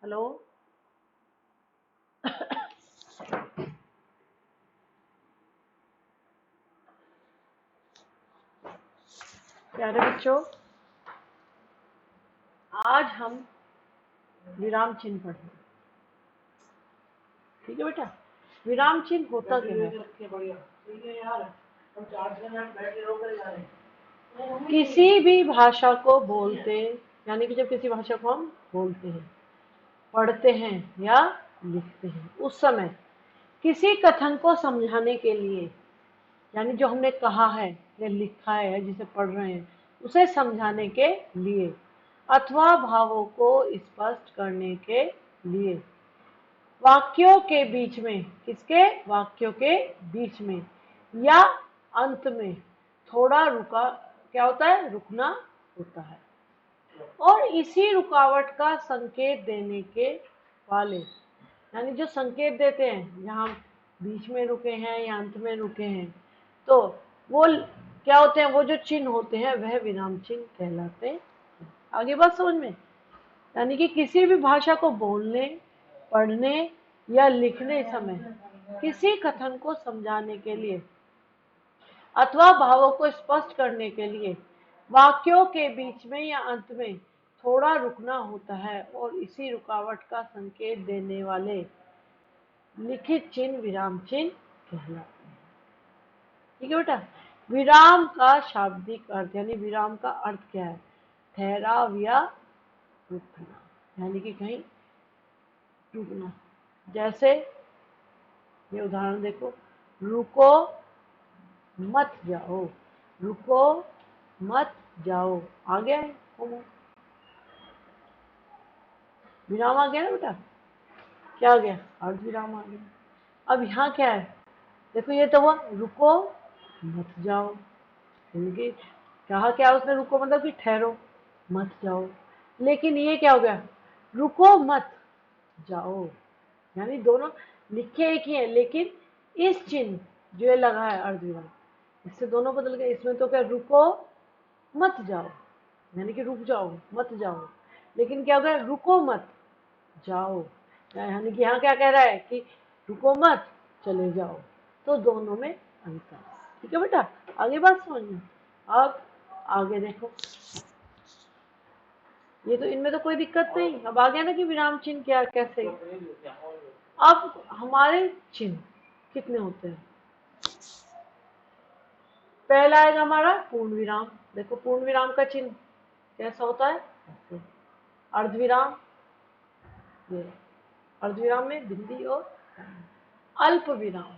Hello. प्यारे बच्चों, आज हम विराम चिन्ह पढ़ेंगे। ठीक है बेटा, विराम चिन्ह होता क्या है? किसी भी भाषा को बोलते, यानी कि जब किसी भाषा को हम बोलते हैं, पढ़ते हैं या लिखते हैं, उस समय किसी कथन को समझाने के लिए, यानी जो हमने कहा है या लिखा है या जिसे पढ़ रहे हैं उसे समझाने के लिए, अथवा भावों को स्पष्ट करने के लिए, वाक्यों के बीच में, किसके? वाक्यों के बीच में या अंत में थोड़ा रुका, क्या होता है? रुकना होता है। और इसी रुकावट का संकेत देने के वाले, यानी जो संकेत देते हैं, जहाँ बीच में रुके हैं या अंत में रुके हैं, तो वो क्या होते हैं? वो जो चिन्ह होते हैं वह विराम चिन्ह कहलाते हैं। आगे बात समझ में? यानी कि किसी भी भाषा को बोलने, पढ़ने या लिखने समय किसी कथन को समझाने के लिए अथवा भावों को स्पष्ट करने के लिए वाक्यों के बीच में या अंत में थोड़ा रुकना होता है, और इसी रुकावट का संकेत देने वाले लिखित चिन्ह विराम चिन्ह कहलाते हैं। ठीक है बेटा, विराम का शाब्दिक अर्थ, यानी विराम का अर्थ क्या है? ठहराव या रुकना, यानी कि कहीं रुकना। जैसे ये उदाहरण देखो, रुको मत जाओ, रुको मत जाओ, आ गया है विराम, आ गया ना बेटा? क्या आ गया? अर्ध विराम आ गया। अब यहाँ क्या है? देखो, ये तो हुआ रुको मत जाओ, यानी कहा क्या उसने? रुको मतलब कि ठहरो, मत जाओ। लेकिन ये क्या हो गया? रुको मत जाओ, यानी दोनों लिखे एक ही है, लेकिन इस चिन्ह जो ये लगा है अर्धविराम, इससे दोनों बदल गए। इसमें तो क्या, रुको मत जाओ, यानी कि रुक जाओ, मत जाओ। लेकिन क्या हो गया? रुको मत जाओ, यानी कि यहाँ क्या कह रहा है कि रुको मत, चले जाओ। तो दोनों में अंतर। ठीक है बेटा, आगे बात समझना। अब आगे देखो, ये तो इनमें तो कोई दिक्कत नहीं। अब आ गया ना कि विराम चिन्ह क्या, कैसे। अब हमारे चिन्ह कितने होते हैं? पहला आएगा हमारा पूर्ण विराम। देखो, पूर्ण विराम का चिन्ह कैसा होता है? अर्धविराम, ये अर्धविराम में बिंदी और अल्प विराम,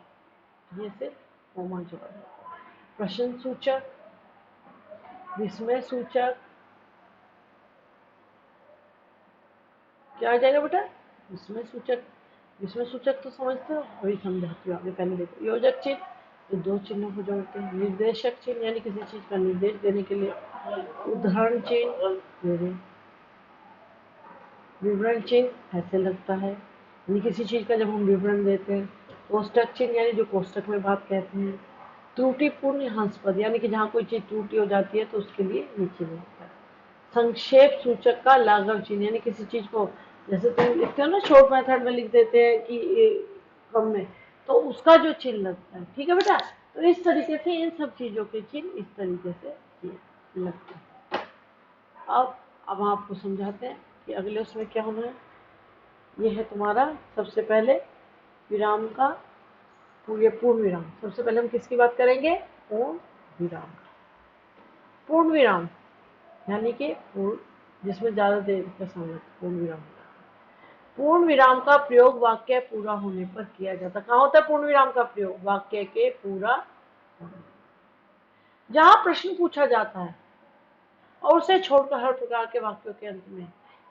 ये सिर्फ कोमा जोड़। प्रश्न सूचक, विस्मय सूचक, क्या आ जाएगा बेटा? विस्मय सूचक। विस्मय सूचक तो समझते हो, अभी समझाती हूँ। आगे पहले देखो, योजक चिन्ह, तो दो चिन्हों को जोड़ते हैं। निर्देशक चिन्ह, यानी किसी चीज का निर्देश देने के लिए। उदाहरण चिन्ह, विवरण चिन्ह ऐसे लगता है, यानी किसी चीज का जब हम विवरण देते हैं। कोष्टक चिन्ह, यानी जो कोष्टक में बात कहते हैं। त्रुटिपूर्ण हंसपद, यानी कि जहाँ कोई चीज त्रुटि हो जाती है तो उसके लिए नीचे में होता है। संक्षेप सूचक का लाघव चिन्ह, यानी किसी चीज को, जैसे तुम लिखते हो ना शॉर्ट मेथड में लिख देते हैं कि कम में, तो उसका जो चिन्ह लगता है। ठीक है बेटा, तो इस तरीके से इन सब चीजों के चिन्ह इस तरीके से लगते हैं। अब आपको समझाते हैं कि अगले उसमें क्या होना है। ये है तुम्हारा सबसे पहले विराम का, ये पूर्ण विराम। सबसे पहले हम किसकी बात करेंगे? पूर्ण विराम। पूर्ण विराम यानी कि पूर्ण, जिसमें ज्यादा देर का समय पूर्ण विराम। पूर्ण विराम का प्रयोग वाक्य पूरा होने पर किया जाता है। कहाँ होता है पूर्ण विराम का प्रयोग? वाक्य के पूरा होने, जहां प्रश्न पूछा जाता है और उसे छोड़कर हर प्रकार के वाक्यों के अंत में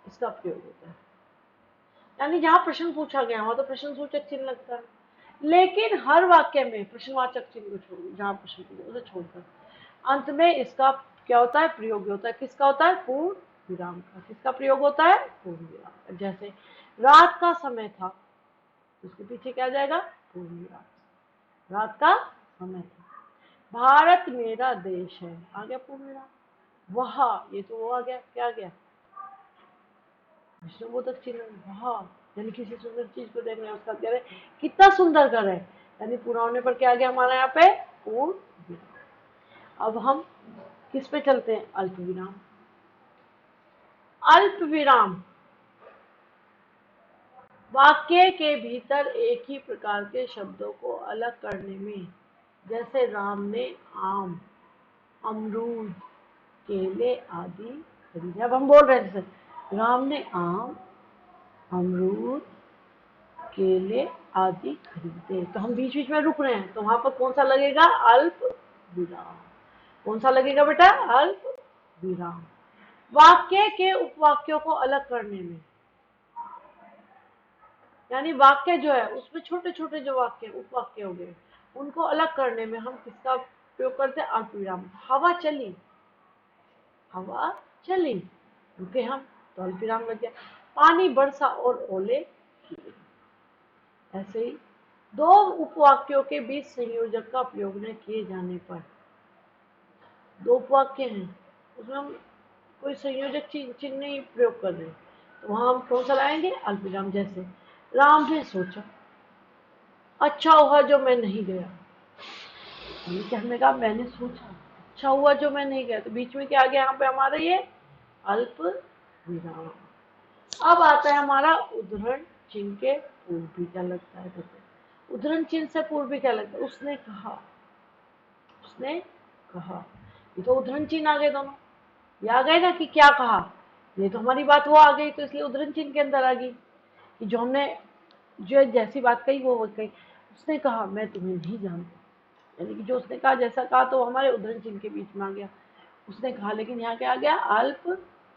इसका प्रयोग होता है। यानी जहां प्रश्न पूछा गया वहां तो प्रश्न सूचक चिन्ह लगता है, लेकिन हर वाक्य में प्रश्नवाचक चिन्ह को छोड़, जहां प्रश्न पूछा उसे छोड़कर अंत में इसका क्या होता है? प्रयोग होता है। किसका होता है? पूर्ण विराम का। किसका प्रयोग होता है? पूर्ण विराम का। जैसे रात का समय था, उसके पीछे क्या जाएगा? पूर्ण विराम। रात का समय था। भारत मेरा देश है, आ गया पूर्ण विराम। वह, ये तो वो आ गया, क्या आ गया? विष्णुबोधक चिन्ह, वाह, यानी किसी सुंदर चीज को देखना है, उसका कह रहे कितना सुंदर कर है, यानी पूरा होने पर क्या आ गया हमारा यहाँ पे, पूर्ण विराम। अब हम किस पे चलते हैं, अल्प विराम। अल्प विराम वाक्य के भीतर एक ही प्रकार के शब्दों को अलग करने में, जैसे राम ने आम, अमरूद, केले आदि खरीदे। अब हम बोल रहे हैं जैसे राम ने आम, अमरूद, केले आदि खरीदे, तो हम बीच बीच में रुक रहे हैं, तो वहां पर कौन सा लगेगा, अल्प विराम। कौन सा लगेगा बेटा, अल्प विराम। वाक्य के उपवाक्यों को अलग करने में, यानी वाक्य जो है उसमें छोटे छोटे जो वाक्य उपवाक्य हो गए, उनको अलग करने में हम किसका प्रयोग करते हैं, अल्प विराम। हवा चली, हवा चली, रुके हम, तो अल्प विराम लग गया। पानी बरसा और ओले गिरे। ऐसे ही दो उपवाक्यों के बीच संयोजक का प्रयोग न किए जाने पर, दो उपवाक्य हैं उसमें हम कोई संयोजक चिन्ह नहीं प्रयोग कर रहे, तो वहां हम कौन सा लाएंगे, अल्प विराम। जैसे राम ने सोचा, अच्छा हुआ जो मैं नहीं गया, ये क्या, हमने कहा मैंने सोचा, अच्छा हुआ जो मैं नहीं गया, तो बीच में क्या आ गया यहाँ पे हमारा, ये अल्प विराम। अब आता है हमारा उद्धरण चिन्ह के पूर्व भी क्या लगता है, देखो उद्धरण चिन्ह से पूर्व भी क्या लगता है, उसने कहा, उसने कहा, ये तो उद्धरण चिन्ह आ गए दोनों, ये आ गए ना कि क्या कहा, ये तो हमारी बात वो आ गई, तो इसलिए उद्धरण चिन्ह के अंदर आ गई कि जो हमने जो जैसी बात कही वो कही। उसने कहा मैं तुम्हें नहीं जानता, यानी कि जो उसने कहा जैसा कहा, तो हमारे उद्धरण चिन्ह के बीच में आ गया, उसने कहा, लेकिन यहाँ क्या आ गया, अल्प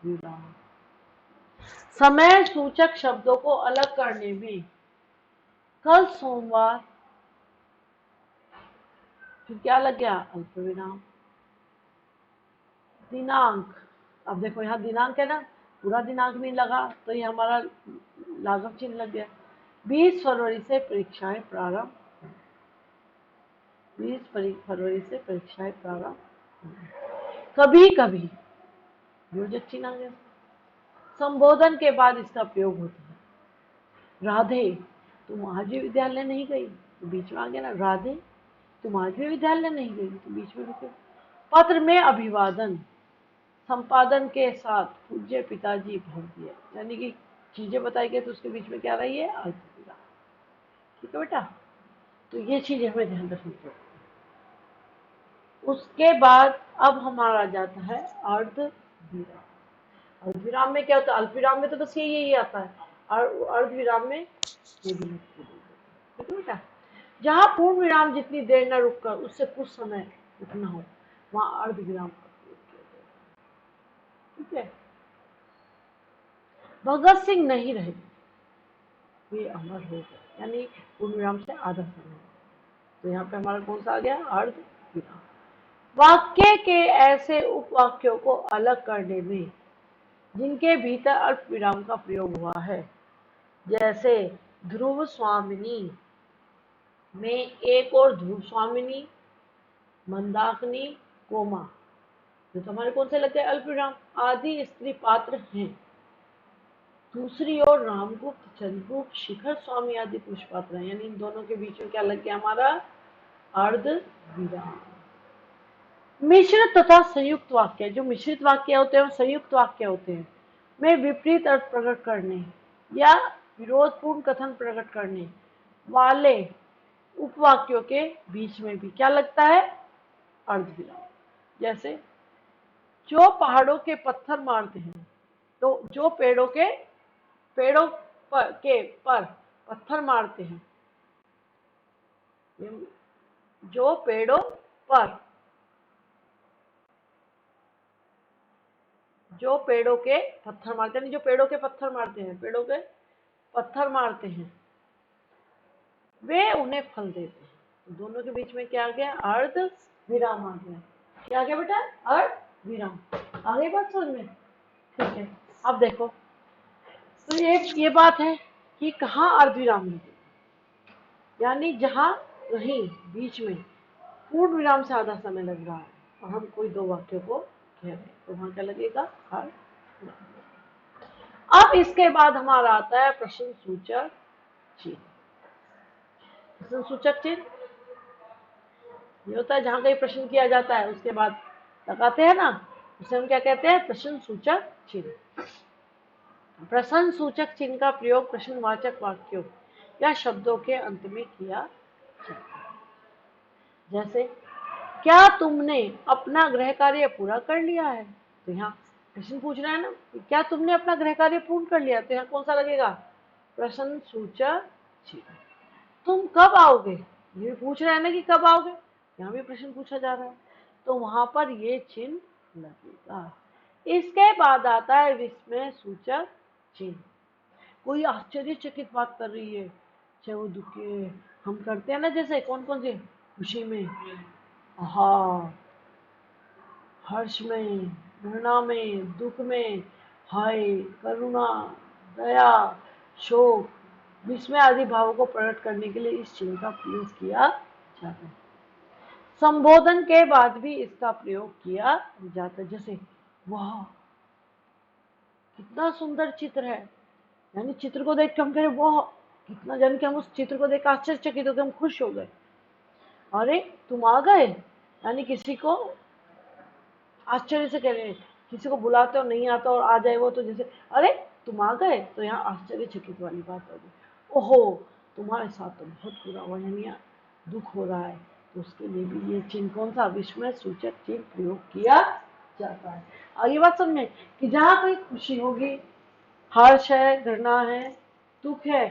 विराम। समय सूचक शब्दों को अलग करने में, कल सोमवार, फिर क्या लग गया, अल्प विराम। दिनांक, अब देखो यहाँ दिनांक है ना, पूरा दिनांक नहीं लगा, तो ये हमारा लाघव चिन्ह लग गया। 20 फरवरी से परीक्षाएं प्रारंभ, 20 फरवरी से परीक्षाएं प्रारंभ। कभी कभी योजक चिन्ह आ गया, संबोधन के बाद इसका प्रयोग होता है। राधे तुम आज भी विद्यालय नहीं गई, तो बीच में आ गया ना, राधे तुम आज भी विद्यालय नहीं गई, तो बीच में रुके। पत्र में अभिवादन संपादन के साथ पूज्य पिताजी भर दिए, यानी कि चीजें बताई गई, तो उसके बीच में क्या रही है, अल्प विराम। ठीक है बेटा, तो ये चीज हमें ध्यान रखनी चाहिए। उसके बाद अब हमारा जाता है अर्ध विराम। अर्ध विराम में क्या होता है, अल्प विराम में तो बस यही आता है, और अर्ध विराम में ये भी ठीक है बेटा, जहाँ पूर्ण विराम जितनी देर न रुककर उससे कुछ समय रुकना हो, वहां अर्ध विराम का प्रयोग किया जाएगा। ठीक है, भगत सिंह नहीं रहे, वे अमर हो गए, यानी पूर्ण विराम से आधा समय, तो यहाँ पे हमारा कौन सा आ गया, अर्ध विराम। वाक्य के ऐसे उपवाक्यों को अलग करने में जिनके भीतर अल्प विराम का प्रयोग हुआ है, जैसे ध्रुव स्वामिनी में एक और ध्रुव स्वामिनी, मंदाकिनी, कोमा, जो तो हमारे कौन से लगते हैं, अल्प विराम। आदि स्त्री पात्र हैं। दूसरी ओर रामगुप्त, चंद्रगुप्त, शिखर स्वामी आदि पुरुष पात्र हैं, यानी इन दोनों के बीच में क्या लग गया हमारा, अर्ध विराम। मिश्र तथा संयुक्त वाक्य, जो मिश्रित वाक्य होते हैं, संयुक्त वाक्य होते हैं, में विपरीत अर्थ प्रकट करने या विरोधपूर्ण कथन प्रकट करने वाले उपवाक्यों के बीच में भी क्या लगता है, अर्धविराम। जैसे जो पहाड़ों के पत्थर मारते हैं, तो जो पेड़ों पर पत्थर मारते हैं, जो पेड़ों पर, जो पेड़ों के पत्थर मारते हैं, जो पेड़ों के पत्थर मारते हैं, पेड़ों के पत्थर मारते हैं, वे उन्हें फल देते हैं, तो दोनों के बीच में क्या आ गया, अर्ध विराम आ गया। क्या आ गया बेटा, अर्ध विराम। आ गई बात समझ में, ठीक है। अब देखो, तो ये बात है कि कहाँ अर्ध विराम लगे, यानी जहां कहीं बीच में पूर्ण विराम से आधा समय लग रहा है और हम कोई दो वाक्यों को कह रहे हैं, तो वहां क्या लगेगा, अर्ध विराम। अब इसके बाद हमारा आता है प्रश्न सूचक चिन्ह। प्रश्न सूचक चिन्ह ये होता है जहां कहीं प्रश्न किया जाता है उसके बाद लगाते हैं ना, उसे हम क्या कहते हैं? प्रश्न सूचक चिन्ह। प्रश्न सूचक चिन्ह का प्रयोग प्रश्नवाचक वाक्यों या शब्दों के अंत में किया जाता है। जैसे क्या तुमने अपना गृह कार्य पूरा कर लिया है? तो यहाँ प्रश्न पूछ रहा है ना, क्या तुमने अपना गृह कार्य पूर्ण कर लिया? तो यहाँ कौन सा लगेगा? प्रश्न सूचक चिन्ह। तुम कब आओगे? ये पूछ रहा है ना कि कब आओगे, यहाँ भी प्रश्न पूछा जा रहा है, तो वहां पर ये चिन्ह लगेगा। इसके बाद आता है विस्मय सूचक चिन्ह। कोई आश्चर्यचकित बात कर रही है, चाहे वो दुखी, हम करते हैं ना, जैसे कौन कौन से, खुशी में, हाँ, हर्ष में, घृणा में, दुख में, हाय, करुणा, दया, शोक, विस्मय आदि भावों को प्रकट करने के लिए इस चिन्ह का प्रयोग किया जाता है। संबोधन के बाद भी इसका प्रयोग किया जाता है। जैसे वाह कितना सुंदर चित्र है, यानी चित्र को देख के हम कह रहे वाह कितना, यानी कि हम उस चित्र को देख आश्चर्यचकित होकर हम खुश हो गए। अरे तुम आ गए, यानी किसी को आश्चर्य से कह रहे हैं, किसी को बुलाते हो नहीं आता और आ जाए वो, तो जैसे अरे तुम आ गए, तो यहाँ आश्चर्यचकित वाली बात होगी। ओहो तुम्हारे साथ तो बहुत बुरा हुआ, यानी दुख हो रहा है, तो उसके लिए भी ये चिन्ह कौन सा? विस्मय सूचक चिन्ह प्रयोग किया जाता है। आगे बात समझे कि जहाँ कोई खुशी होगी, हर्ष है, घृणा है, दुख है,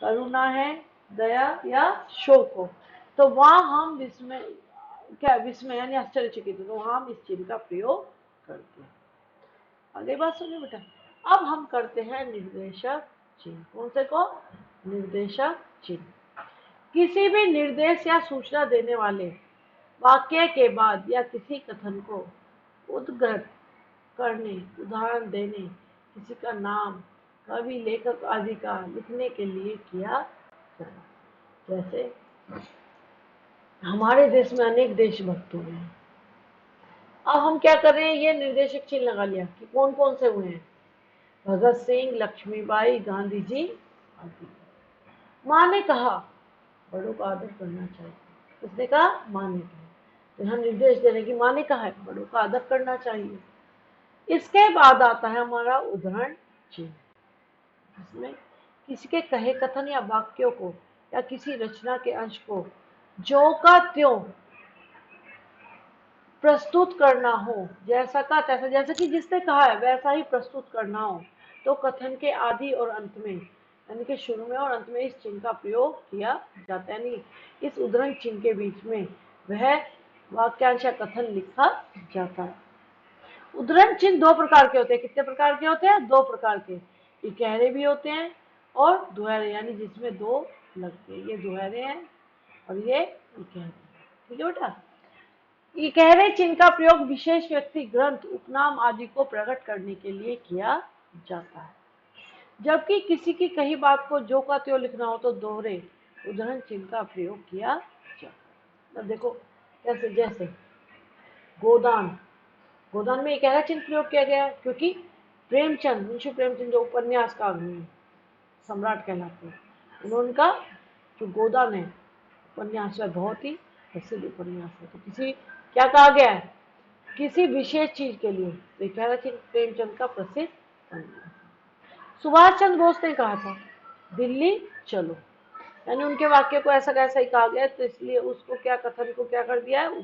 करुणा है, दया या शोक हो, तो वहां हम विस्मय, क्या विस्मय यानी आश्चर्यचकित, तो वहां हम इस चिन्ह का प्रयोग करते हैं। आगे बात सुनिए बेटा, अब हम करते हैं निर्देशक चिन्ह। कौन से को? निर्देशक चिन्ह। किसी भी निर्देश या सूचना देने वाले वाक्य के बाद या किसी कथन को उद्धृत करने, उदाहरण देने, किसी का नाम, कवि, लेखक आदि का लिखने के लिए किया जाता है। जैसे हमारे देश में अनेक देशभक्त हुए हैं, अब हम क्या कर रहे हैं? ये निर्देशक चिन्ह लगा लिया कि कौन कौन से हुए हैं। भगत सिंह, लक्ष्मीबाई, गांधी जी आदि। माँ ने कहा बड़ों का आदर करना चाहिए, उसने कहा माँ ने कहा, तो हम निर्देश दे रहे हैं कि माँ ने कहा है बड़ों का आदर करना चाहिए। इसके बाद आता है हमारा उदाहरण चिन्ह, जिसमें किसी के कहे कथन या वाक्यों को या किसी रचना के अंश को जो का त्यों प्रस्तुत करना हो, जैसा का तैसा, जैसे कि जिसने कहा है वैसा ही प्रस्तुत करना हो, तो कथन के आदि और अंत में, यानी कि शुरू में और अंत में इस चिन्ह का प्रयोग किया जाता है। यानी इस उद्धरण चिन्ह के बीच में वह वाक्यांश या कथन लिखा जाता है। उद्धरण चिन्ह दो प्रकार के होते हैं। कितने प्रकार के होते हैं? दो प्रकार के। इकहरे भी होते हैं और दुहरे, यानी जिसमें दो लगते हैं। ये दुहरे हैं और ये इकहरे। ठीक है बेटा। इकहरे चिन्ह का प्रयोग विशेष व्यक्ति, ग्रंथ, उपनाम आदि को प्रकट करने के लिए किया जाता है। जबकि किसी की कही बात को जो का त्यों लिखना हो तो दोहरे उद्धरण चिन्ह का प्रयोग किया जाता है। अब देखो कैसे, जैसे गोदान, गोदान में इकहरा चिन्ह प्रयोग किया गया क्योंकि प्रेमचंद, मुंशी प्रेमचंद जो उपन्यास का सम्राट कहलाते हैं, उनका जो गोदान है उपन्यास है बहुत ही प्रसिद्ध उपन्यास है। तो किसी क्या कहा गया है? किसी विशेष चीज के लिए, तो इकहरा चिन्ह प्रेमचंद का प्रसिद्ध उपन्यास। सुभाष चंद्र बोस ने कहा था दिल्ली चलो, यानी उनके वाक्य को ऐसा कैसा ही कहा गया, तो इसलिए उसको क्या, कथन को क्या कर दिया है?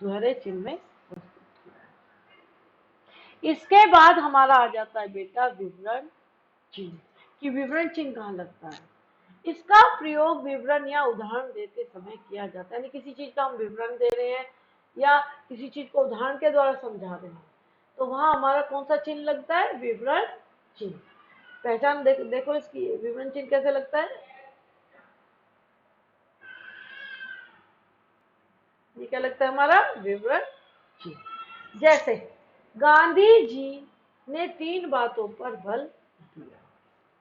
दोहरे चिन्ह में प्रस्तुत किया। इसके बाद हमारा आ जाता है बेटा विवरण चिन्ह, कि विवरण चिन्ह कहाँ लगता है। इसका प्रयोग विवरण या उदाहरण देते समय किया जाता है, यानी किसी चीज का हम विवरण दे रहे हैं या किसी चीज को उदाहरण के द्वारा समझा रहे हैं, तो वहां हमारा कौन सा चिन्ह लगता है? विवरण चिन्ह। पहचान देखो इसकी, विवरण चिन्ह कैसे लगता है? ये क्या लगता है हमारा? विवरण चिन्ह। जैसे गांधी जी ने 3 बातों पर बल दिया।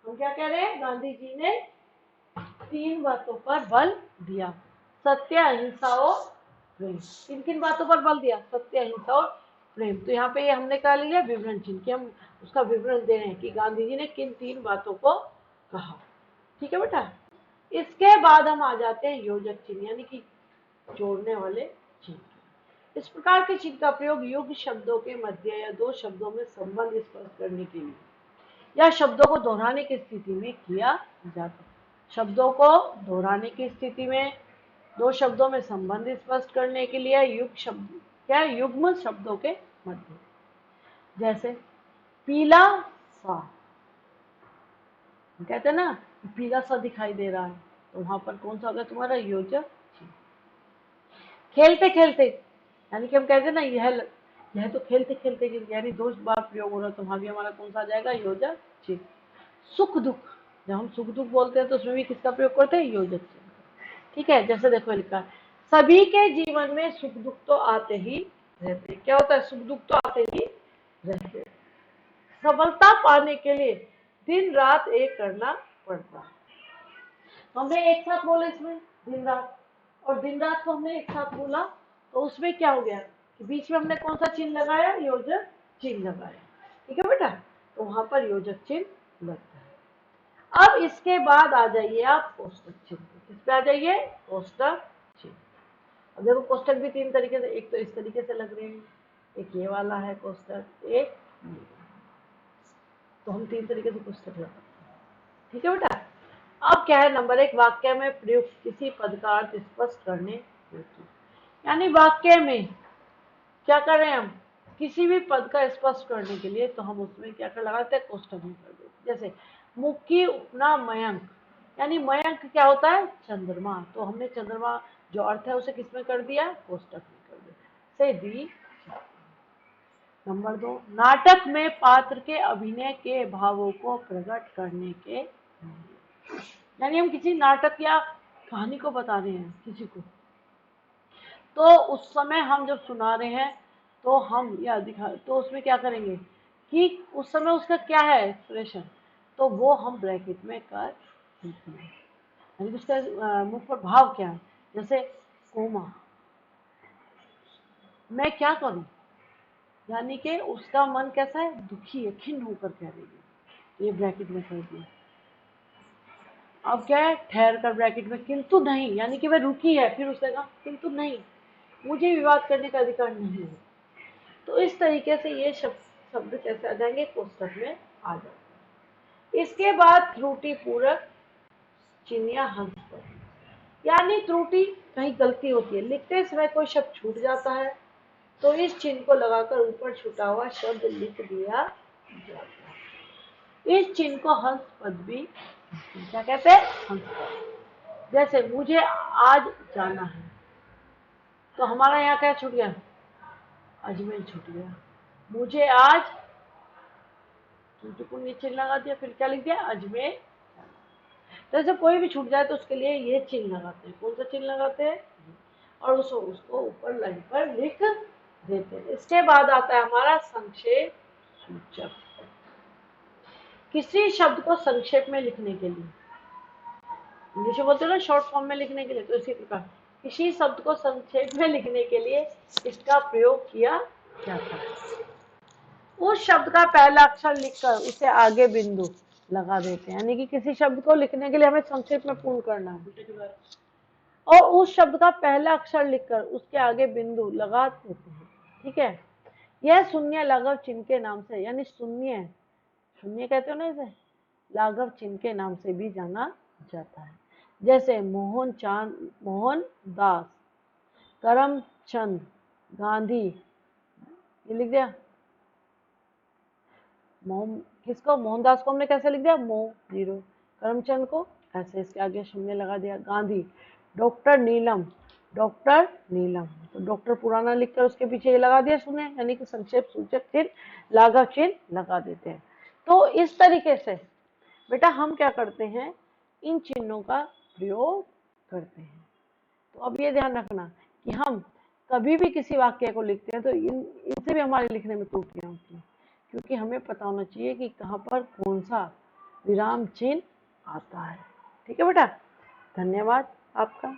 हम क्या कह रहे हैं? गांधी जी ने 3 बातों पर बल दिया। सत्य, अहिंसा और प्रेम। किन किन बातों पर बल दिया? सत्य, अहिंसा और प्रेम। तो यहाँ पे ये हमने क्या लिया, विवरण चिन्ह, कि हम उसका विवरण दे रहे हैं कि गांधी जी ने किन 3 बातों को कहा। ठीक है बेटा। इसके बाद हम आ जाते हैं योजक चिन्ह, यानी कि जोड़ने वाले चिन्ह। इस प्रकार के चिन्ह का प्रयोग युग्म शब्दों के मध्य या 2 शब्दों में संबंध स्पष्ट करने के लिए या शब्दों को दोहराने की स्थिति में किया जाता है। शब्दों को दोहराने की स्थिति में, 2 शब्दों में संबंध स्पष्ट करने के लिए युग्म शब्दों के मध्य। जैसे पीला सा, कहते हैं ना पीला सा दिखाई दे रहा है, तो वहां पर कौन सा होगा तुम्हारा, योजक चिन्ह। खेलते खेलते, यानी कि हम कहते हैं ना यह तो खेलते खेलते, यानी 2 बार प्रयोग हो रहा है, तो वहां भी हमारा कौन सा आ जाएगा, योजक चिन्ह। सुख दुख, जब हम सुख दुख बोलते हैं तो उसमें भी किसका प्रयोग करते हैं, योजक चिन्ह। ठीक है। जैसे देखो लिखा है, सभी के जीवन में सुख दुख तो आते ही रहते। क्या होता है, सुख दुख तो आते ही रहते। सफलता पाने के लिए दिन रात एक करना पड़ता है। हमने एक साथ बोला इसमें दिन रात, और दिन रात को हमने एक साथ बोला, तो उसमें क्या हो गया कि बीच में हमने कौन सा चिन्ह लगाया, योजक चिन्ह लगाया। ठीक है बेटा, तो वहां पर योजक चिन्ह लगता है। अब इसके बाद आ जाइए आप कोष्टक चिन्ह। किस पे आ जाइए, कोष्टक चिन्ह। अब देखो कोष्टक भी 3 तरीके से, एक तो इस तरीके से लग रहे हैं, एक ये वाला है कोष्टक, एक तो हम 3 तरीके से कोष्टक लगा सकते हैं। ठीक है बेटा। अब क्या है, नंबर 1, वाक्य में प्रयुक्त किसी पद का अर्थ स्पष्ट करने हेतु, यानी वाक्य में क्या कर रहे हैं हम, किसी भी पद का स्पष्ट करने के लिए, तो हम उसमें क्या कर लगाते हैं, कोष्टक में कर देते। जैसे मुक्की उपना मयंक, यानी मयंक क्या होता है, चंद्रमा, तो हमने चंद्रमा जो अर्थ है उसे किसमें कर दिया, कोष्टक में कर दिया। से दी। नंबर 2, नाटक में पात्र के अभिनय के भावों को प्रकट करने के, यानी हम किसी नाटक या कहानी को बता रहे हैं किसी को, तो उस समय हम जब सुना रहे हैं तो हम या दिखा, तो उसमें क्या करेंगे कि उस समय उसका क्या है एक्सप्रेशन, तो वो हम ब्रैकेट में कर देते हैं, यानी उसका मुख पर भाव क्या है। जैसे कोमा, मैं क्या करूं, यानी कि उसका मन कैसा है, दुखी है, खिन्न होकर कह रही है, ये ब्रैकेट में कर दिया। अब क्या है, ठहर कर ब्रैकेट में, किंतु नहीं, यानी कि वह रुकी है, फिर उसने कहा किंतु नहीं, मुझे विवाद करने का अधिकार नहीं है। तो इस तरीके से ये शब्द कैसे आ जाएंगे, कोष्टक में आ जाएंगे। इसके बाद त्रुटि पूरक चिन्ह या हंस पर, यानी त्रुटि, कहीं गलती होती है, लिखते समय कोई शब्द छूट जाता है, तो इस चिन्ह को लगाकर ऊपर छूटा हुआ शब्द लिख दिया जाता है। इस चिन्ह को हंस पद भी, क्या कहते हैं, हंस पद। जैसे मुझे आज जाना है, तो हमारा यहाँ क्या छूट गया, अजमेर छूट गया। मुझे आज, चिन्ह लगा दिया, फिर क्या लिख दिया, अजमेर। तो जब कोई भी छूट जाए तो उसके लिए ये चिन्ह लगाते हैं, कौन सा चिन्ह लगाते हैं, और उसको ऊपर लाइन पर लिख देते हैं। इसके बाद आता है हमारा संक्षेप सूचक। किसी शब्द को संक्षेप में लिखने के लिए, इंग्लिश में बोलते हैं ना शॉर्ट फॉर्म में लिखने के लिए, तो इसी प्रकार किसी शब्द को संक्षेप में लिखने के लिए इसका प्रयोग किया जाता है। उस शब्द का पहला अक्षर लिखकर उसे आगे बिंदु लगा देते हैं, यानी कि किसी शब्द को लिखने के लिए हमें संक्षेप में पूर्ण करना है, और उस शब्द का पहला अक्षर लिखकर उसके आगे बिंदु लगा देते हैं। ठीक है। यह शून्य लाघव चिन्ह के नाम से, यानी शून्य शून्य कहते हो ना इसे, लाघव चिन्ह के नाम से भी जाना जाता है। जैसे मोहन दास, करमचंद गांधी, ये लिख दिया। किसको, मोहनदास को हमने कैसे लिख दिया, जीरो, करमचंद को ऐसे इसके आगे शून्य लगा दिया। गांधी, डॉक्टर नीलम, तो डॉक्टर पुराना लिखकर उसके पीछे ये लगा दिया शून्य, यानी कि संक्षेप सूचक चिन्ह, लाघव चिन्ह लगा देते हैं। तो इस तरीके से बेटा हम क्या करते हैं, इन चिन्हों का प्रयोग करते हैं। तो अब ये ध्यान रखना कि हम कभी भी किसी वाक्य को लिखते हैं तो इनसे भी हमारे लिखने में त्रुटियां होती हैं, क्योंकि हमें पता होना चाहिए कि कहाँ पर कौन सा विराम चिन्ह आता है। ठीक है बेटा, धन्यवाद आपका।